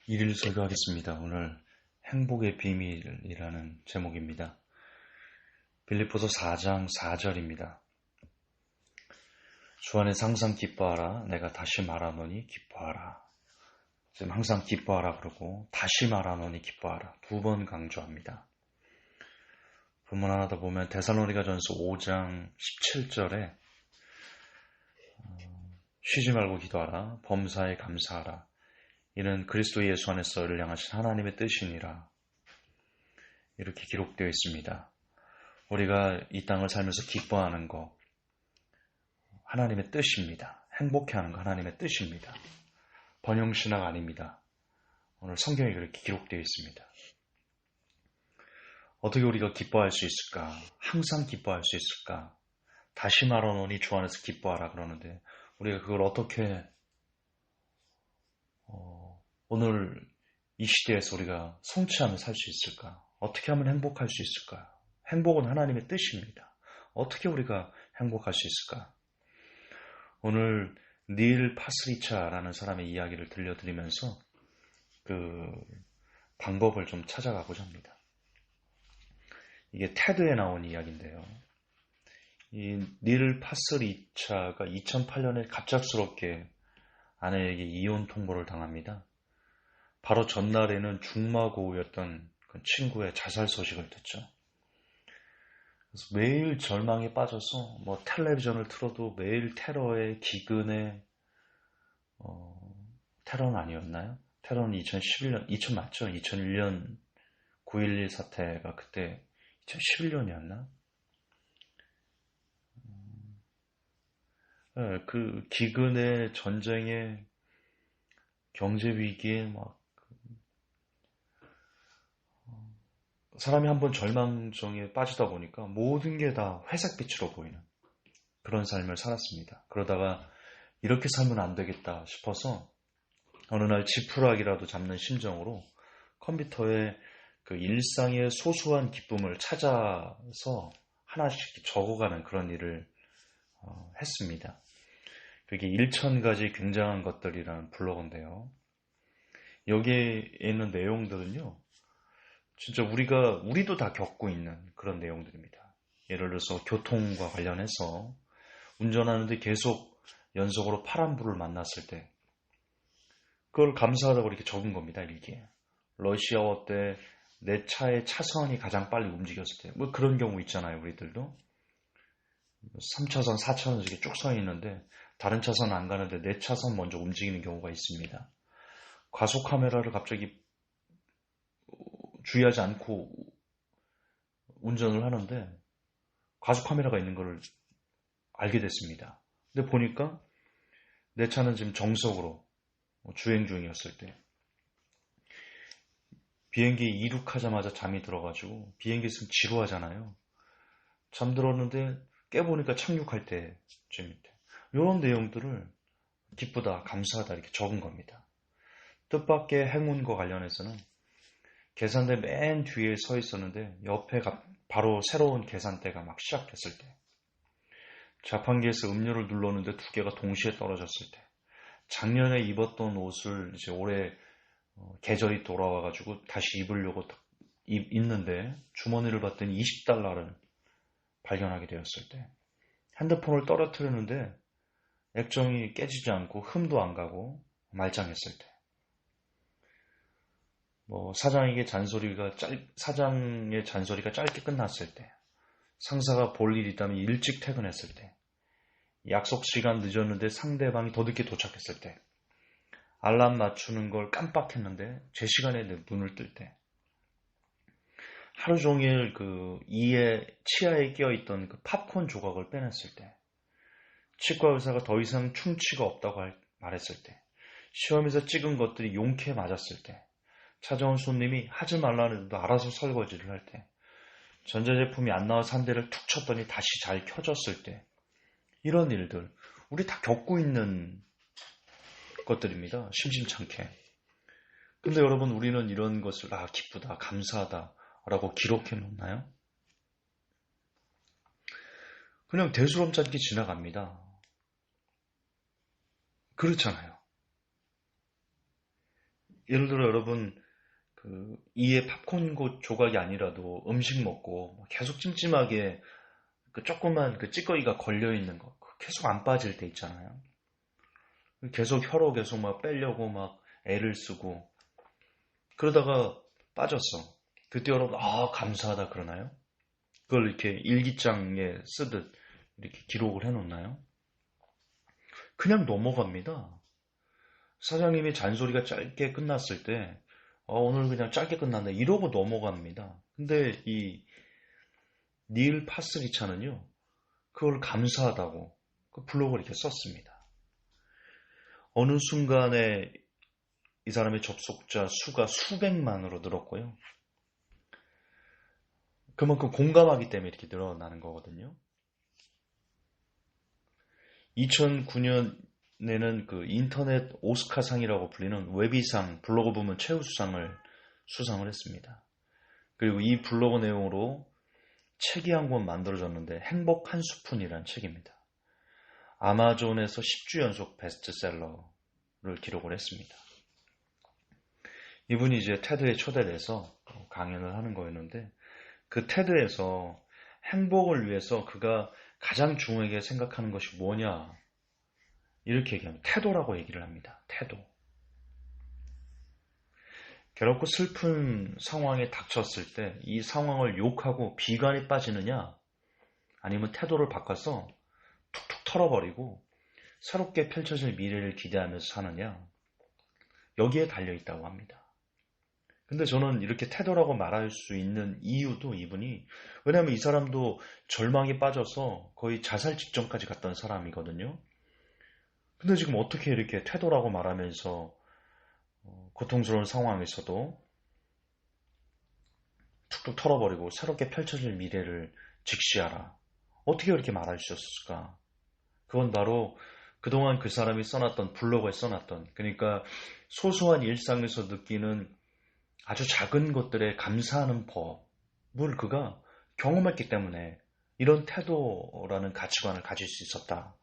일일 설교하겠습니다. 오늘 행복의 비밀이라는 제목입니다. 빌립보서 4장 4절입니다. 주 안에서 항상 기뻐하라. 내가 다시 말하노니 기뻐하라. 지금 항상 기뻐하라 그러고 다시 말하노니 기뻐하라. 두 번 강조합니다. 본문 하나 더 보면 데살로니가전서 5장 17절에 쉬지 말고 기도하라. 범사에 감사하라. 이는 그리스도 예수 안에서 너희를 향하신 하나님의 뜻이니라. 이렇게 기록되어 있습니다. 우리가 이 땅을 살면서 기뻐하는 거 하나님의 뜻입니다. 행복해하는 거 하나님의 뜻입니다. 번영신학 아닙니다. 오늘 성경에 그렇게 기록되어 있습니다. 어떻게 우리가 기뻐할 수 있을까? 항상 기뻐할 수 있을까? 다시 말하노니 주 안에서 기뻐하라 그러는데 우리가 그걸 어떻게 오늘 이 시대에서 우리가 성취하며 살 수 있을까? 어떻게 하면 행복할 수 있을까? 행복은 하나님의 뜻입니다. 어떻게 우리가 행복할 수 있을까? 오늘 닐 파스리차라는 사람의 이야기를 들려드리면서 그 방법을 좀 찾아가고자 합니다. 이게 테드에 나온 이야기인데요. 이 닐 파스리차가 2008년에 갑작스럽게 아내에게 이혼 통보를 당합니다. 바로 전날에는 중마고우였던 그 친구의 자살 소식을 듣죠. 그래서 매일 절망에 빠져서 텔레비전을 틀어도 매일 테러에 기근에 테러는 아니었나요? 테러는 2011년 2000 맞죠? 2001년 9.11 사태가 그때 2011년이었나? 네, 그 기근에 전쟁에 경제 위기에 사람이 한번 절망정에 빠지다 보니까 모든 게 다 회색빛으로 보이는 그런 삶을 살았습니다. 그러다가 이렇게 살면 안 되겠다 싶어서 어느 날 지푸라기라도 잡는 심정으로 컴퓨터에 그 일상의 소소한 기쁨을 찾아서 하나씩 적어가는 그런 일을 했습니다. 그게 1000가지 굉장한 것들이라는 블로그인데요. 여기에 있는 내용들은요, 진짜 우리도 다 겪고 있는 그런 내용들입니다. 예를 들어서 교통과 관련해서 운전하는데 계속 연속으로 파란불을 만났을 때, 그걸 감사하다고 이렇게 적은 겁니다, 일기에. 러시아어 때 내 차의 차선이 가장 빨리 움직였을 때, 그런 경우 있잖아요, 우리들도. 3차선, 4차선 이렇게 쭉 서 있는데, 다른 차선 안 가는데 내 차선 먼저 움직이는 경우가 있습니다. 과속 카메라를 갑자기 주의하지 않고 운전을 하는데 과속 카메라가 있는 걸 알게 됐습니다. 근데 보니까 내 차는 지금 정석으로 주행 중이었을 때 비행기 이륙하자마자 잠이 들어가지고 비행기 있으면 지루하잖아요. 잠들었는데 깨보니까 착륙할 때쯤인데 이런 내용들을 기쁘다, 감사하다 이렇게 적은 겁니다. 뜻밖의 행운과 관련해서는 계산대 맨 뒤에 서 있었는데 옆에 바로 새로운 계산대가 막 시작됐을 때, 자판기에서 음료를 눌렀는데 두 개가 동시에 떨어졌을 때, 작년에 입었던 옷을 이제 올해 계절이 돌아와가지고 다시 입으려고 입는데 주머니를 봤더니 20달러를 발견하게 되었을 때, 핸드폰을 떨어뜨렸는데 액정이 깨지지 않고 흠도 안 가고 말짱했을 때, 사장의 잔소리가 짧게 끝났을 때, 상사가 볼 일 있다면 일찍 퇴근했을 때, 약속 시간 늦었는데 상대방이 더 늦게 도착했을 때, 알람 맞추는 걸 깜빡했는데 제 시간에 눈을 뜰 때, 하루 종일 그 치아에 끼어있던 그 팝콘 조각을 빼냈을 때, 치과 의사가 더 이상 충치가 없다고 말했을 때, 시험에서 찍은 것들이 용케 맞았을 때, 찾아온 손님이 하지 말라는 데도 알아서 설거지를 할 때, 전자제품이 안 나와서 한 대를 툭 쳤더니 다시 잘 켜졌을 때, 이런 일들 우리 다 겪고 있는 것들입니다. 심심찮게. 근데 여러분, 우리는 이런 것을 기쁘다, 감사하다 라고 기록해 놓나요? 그냥 대수롭지 않게 지나갑니다. 그렇잖아요. 예를 들어 여러분 이에 팝콘 조각이 아니라도 음식 먹고 계속 찜찜하게 그 조그만 그 찌꺼기가 걸려 있는 거 계속 안 빠질 때 있잖아요. 계속 혀로 계속 막 빼려고 막 애를 쓰고 그러다가 빠졌어. 그때 여러분 감사하다 그러나요? 그걸 이렇게 일기장에 쓰듯 이렇게 기록을 해놓나요? 그냥 넘어갑니다. 사장님이 잔소리가 짧게 끝났을 때 오늘 그냥 짧게 끝났네 이러고 넘어갑니다. 근데 이 닐 파스리차는요 그걸 감사하다고 그 블로그를 이렇게 썼습니다. 어느 순간에 이 사람의 접속자 수가 수백만으로 늘었고요. 그만큼 공감하기 때문에 이렇게 늘어나는 거거든요. 2009년에는 그 인터넷 오스카상이라고 불리는 웨비상 블로그 부문 최우수상을 수상을 했습니다. 그리고 이 블로그 내용으로 책이 한 권 만들어졌는데 행복 한 스푼이라는 책입니다. 아마존에서 10주 연속 베스트셀러를 기록을 했습니다. 이분이 이제 테드에 초대돼서 강연을 하는 거였는데 그 테드에서 행복을 위해서 그가 가장 중요하게 생각하는 것이 뭐냐 이렇게 얘기합니다. 태도라고 얘기를 합니다. 태도. 괴롭고 슬픈 상황에 닥쳤을 때 이 상황을 욕하고 비관에 빠지느냐 아니면 태도를 바꿔서 툭툭 털어버리고 새롭게 펼쳐질 미래를 기대하면서 사느냐 여기에 달려있다고 합니다. 근데 저는 이렇게 태도라고 말할 수 있는 이유도 이분이 왜냐하면 이 사람도 절망에 빠져서 거의 자살 직전까지 갔던 사람이거든요. 근데 지금 어떻게 이렇게 태도라고 말하면서 고통스러운 상황에서도 툭툭 털어버리고 새롭게 펼쳐질 미래를 직시하라. 어떻게 그렇게 말할 수 있었을까? 그건 바로 그동안 그 사람이 써놨던 블로그에 써놨던 그러니까 소소한 일상에서 느끼는 아주 작은 것들에 감사하는 법을 그가 경험했기 때문에 이런 태도라는 가치관을 가질 수 있었다.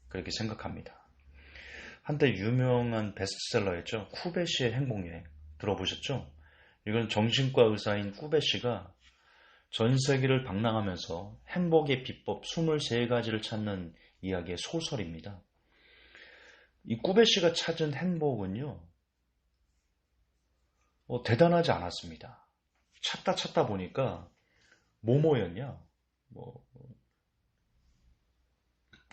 그렇게 생각합니다. 한때 유명한 베스트셀러였죠. 쿠베시의 행복여행. 들어보셨죠? 이건 정신과 의사인 쿠베시가 전 세계를 방랑하면서 행복의 비법 23가지를 찾는 이야기의 소설입니다. 이 쿠베시가 찾은 행복은요. 대단하지 않았습니다. 찾다 보니까 뭐였냐?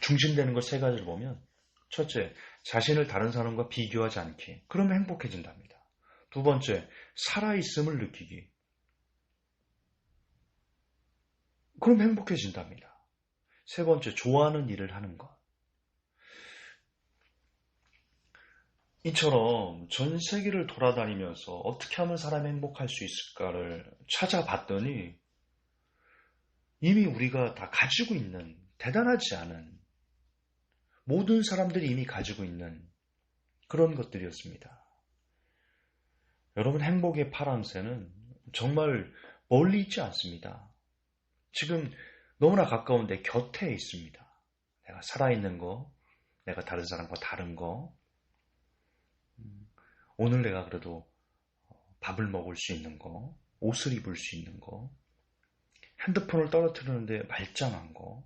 중심되는 것 세 가지를 보면 첫째, 자신을 다른 사람과 비교하지 않기. 그러면 행복해진답니다. 두 번째, 살아있음을 느끼기. 그럼 행복해진답니다. 세 번째, 좋아하는 일을 하는 것. 이처럼 전 세계를 돌아다니면서 어떻게 하면 사람이 행복할 수 있을까를 찾아봤더니 이미 우리가 다 가지고 있는 대단하지 않은 모든 사람들이 이미 가지고 있는 그런 것들이었습니다. 여러분 행복의 파랑새는 정말 멀리 있지 않습니다. 지금 너무나 가까운 내 곁에 있습니다. 내가 살아있는 거, 내가 다른 사람과 다른 거, 오늘 내가 그래도 밥을 먹을 수 있는 거, 옷을 입을 수 있는 거, 핸드폰을 떨어뜨리는데 말짱한 거,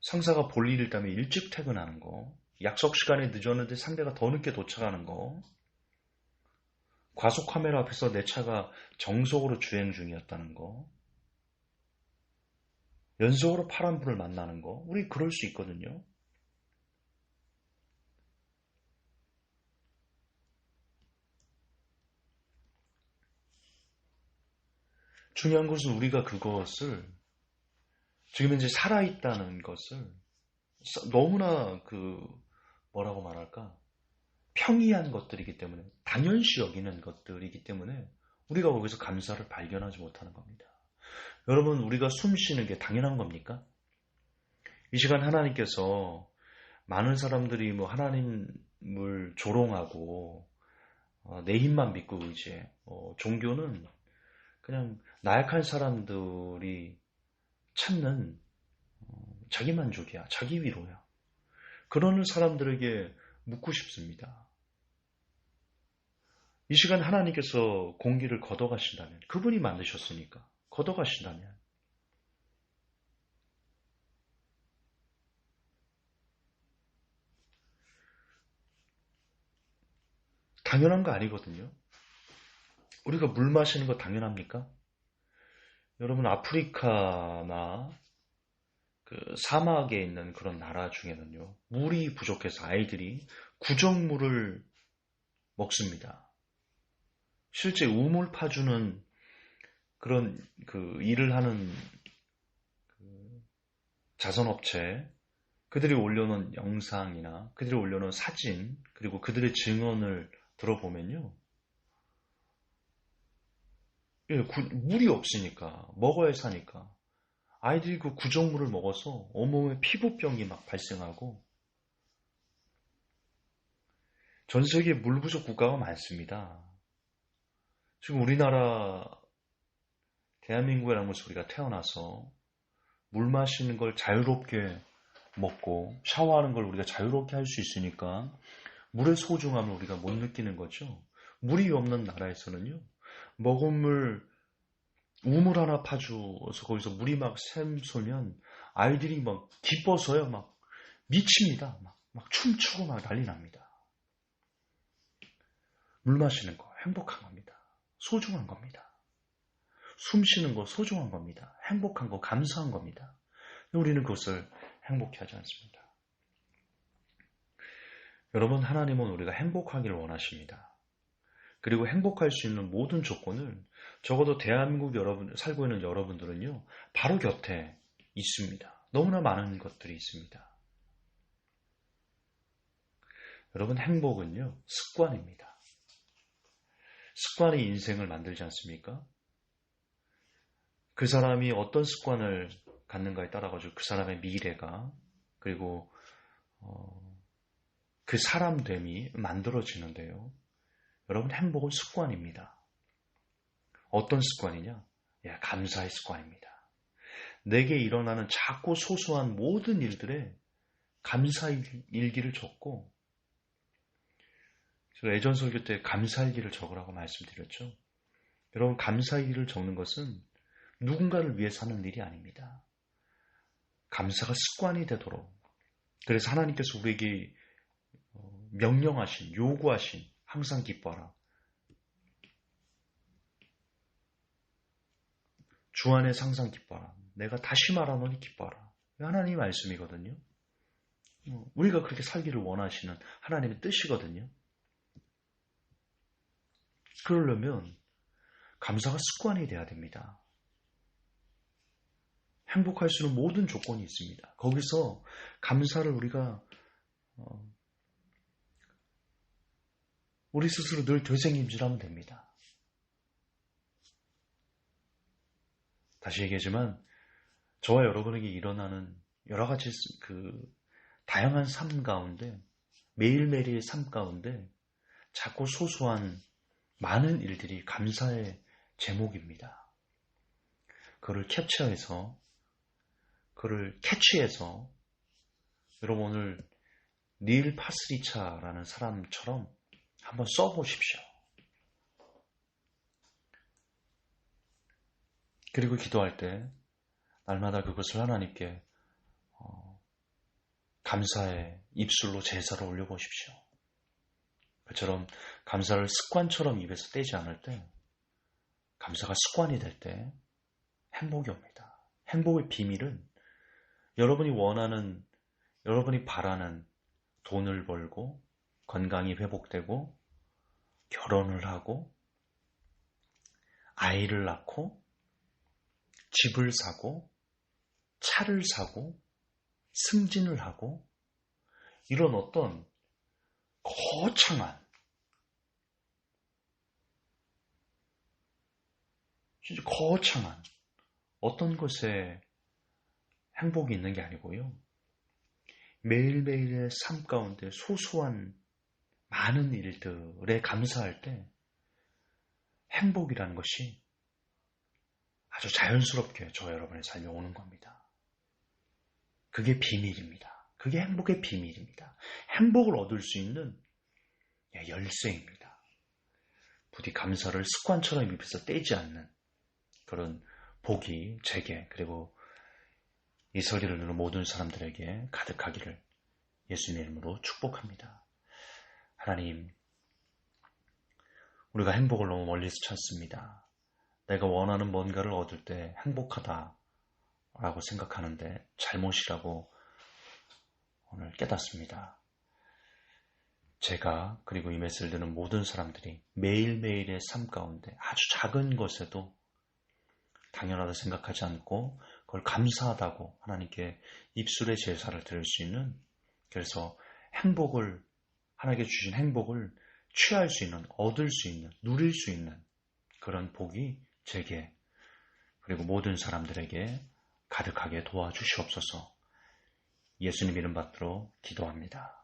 상사가 볼 일을 있다면 일찍 퇴근하는 거, 약속 시간에 늦었는데 상대가 더 늦게 도착하는 거, 과속 카메라 앞에서 내 차가 정속으로 주행 중이었다는 거, 연속으로 파란불을 만나는 거, 우리 그럴 수 있거든요. 중요한 것은 우리가 그것을 지금 현재 살아있다는 것을 너무나 뭐라고 말할까? 평이한 것들이기 때문에, 당연시 여기는 것들이기 때문에 우리가 거기서 감사를 발견하지 못하는 겁니다. 여러분, 우리가 숨 쉬는 게 당연한 겁니까? 이 시간 하나님께서 많은 사람들이 하나님을 조롱하고 내 힘만 믿고 의지해. 종교는 그냥 나약한 사람들이 찾는 자기 만족이야, 자기 위로야. 그러는 사람들에게 묻고 싶습니다. 이 시간 하나님께서 공기를 걷어가신다면, 그분이 만드셨으니까 걷어가신다면, 당연한 거 아니거든요. 우리가 물 마시는 거 당연합니까? 여러분, 아프리카나 그 사막에 있는 그런 나라 중에는요, 물이 부족해서 아이들이 구정물을 먹습니다. 실제 우물 파주는 그런 그 일을 하는 자선업체, 그들이 올려놓은 영상이나 그들이 올려놓은 사진, 그리고 그들의 증언을 들어보면요, 예, 물이 없으니까, 먹어야 사니까, 아이들이 그 구정물을 먹어서 온몸에 피부병이 막 발생하고, 전 세계에 물 부족 국가가 많습니다. 지금 우리나라, 대한민국이라는 곳에 우리가 태어나서 물 마시는 걸 자유롭게 먹고 샤워하는 걸 우리가 자유롭게 할 수 있으니까 물의 소중함을 우리가 못 느끼는 거죠. 물이 없는 나라에서는요, 먹은 물, 우물 하나 파주어서 거기서 물이 막 샘솟으면 아이들이 막 기뻐서요, 막 미칩니다. 막 춤추고 막 난리 납니다. 물 마시는 거 행복한 겁니다. 소중한 겁니다. 숨 쉬는 거 소중한 겁니다. 행복한 거 감사한 겁니다. 우리는 그것을 행복해 하지 않습니다. 여러분, 하나님은 우리가 행복하기를 원하십니다. 그리고 행복할 수 있는 모든 조건을 적어도 대한민국 살고 있는 여러분들은요, 바로 곁에 있습니다. 너무나 많은 것들이 있습니다. 여러분, 행복은요, 습관입니다. 습관이 인생을 만들지 않습니까? 그 사람이 어떤 습관을 갖는가에 따라가지고 그 사람의 미래가, 그리고 그 사람됨이 만들어지는데요. 여러분, 행복은 습관입니다. 어떤 습관이냐? 감사의 습관입니다. 내게 일어나는 작고 소소한 모든 일들에 감사 일기를 적고, 제가 예전 설교 때 감사 일기를 적으라고 말씀드렸죠. 여러분, 감사 일기를 적는 것은 누군가를 위해서 하는 일이 아닙니다. 감사가 습관이 되도록, 그래서 하나님께서 우리에게 명령하신, 요구하신 항상 기뻐하라. 주 안에 항상 기뻐하라. 내가 다시 말하노니 기뻐하라. 하나님의 말씀이거든요. 우리가 그렇게 살기를 원하시는 하나님의 뜻이거든요. 그러려면 감사가 습관이 돼야 됩니다. 행복할 수 있는 모든 조건이 있습니다. 거기서 감사를 우리가 우리 스스로 늘 되새김질하면 됩니다. 다시 얘기하지만 저와 여러분에게 일어나는 여러 가지 다양한 삶 가운데, 매일매일의 삶 가운데 작고 소소한 많은 일들이 감사의 제목입니다. 그걸 캐치해서 여러분 오늘 닐 파스리차라는 사람처럼 한번 써보십시오. 그리고 기도할 때 날마다 그것을 하나님께 감사의 입술로 제사를 올려보십시오. 그처럼 감사를 습관처럼 입에서 떼지 않을 때, 감사가 습관이 될 때 행복이 옵니다. 행복의 비밀은 여러분이 원하는, 여러분이 바라는 돈을 벌고 건강이 회복되고 결혼을 하고 아이를 낳고 집을 사고 차를 사고 승진을 하고 이런 어떤 거창한, 진짜 거창한 어떤 것에 행복이 있는 게 아니고요. 매일매일의 삶 가운데 소소한 많은 일들에 감사할 때 행복이라는 것이 아주 자연스럽게 저 여러분의 삶에 오는 겁니다. 그게 비밀입니다. 그게 행복의 비밀입니다. 행복을 얻을 수 있는 열쇠입니다. 부디 감사를 습관처럼 입에서 떼지 않는 그런 복이 제게 그리고 이 설교를 듣는 모든 사람들에게 가득하기를 예수님의 이름으로 축복합니다. 하나님, 우리가 행복을 너무 멀리서 찾습니다. 내가 원하는 뭔가를 얻을 때 행복하다라고 생각하는데 잘못이라고 오늘 깨닫습니다. 제가 그리고 이 메시지를 듣는 모든 사람들이 매일매일의 삶 가운데 아주 작은 것에도 당연하다 생각하지 않고 그걸 감사하다고 하나님께 입술의 제사를 드릴 수 있는, 그래서 행복을, 하나님께 주신 행복을 취할 수 있는, 얻을 수 있는, 누릴 수 있는 그런 복이 제게 그리고 모든 사람들에게 가득하게 도와주시옵소서. 예수님 이름 받들어 기도합니다.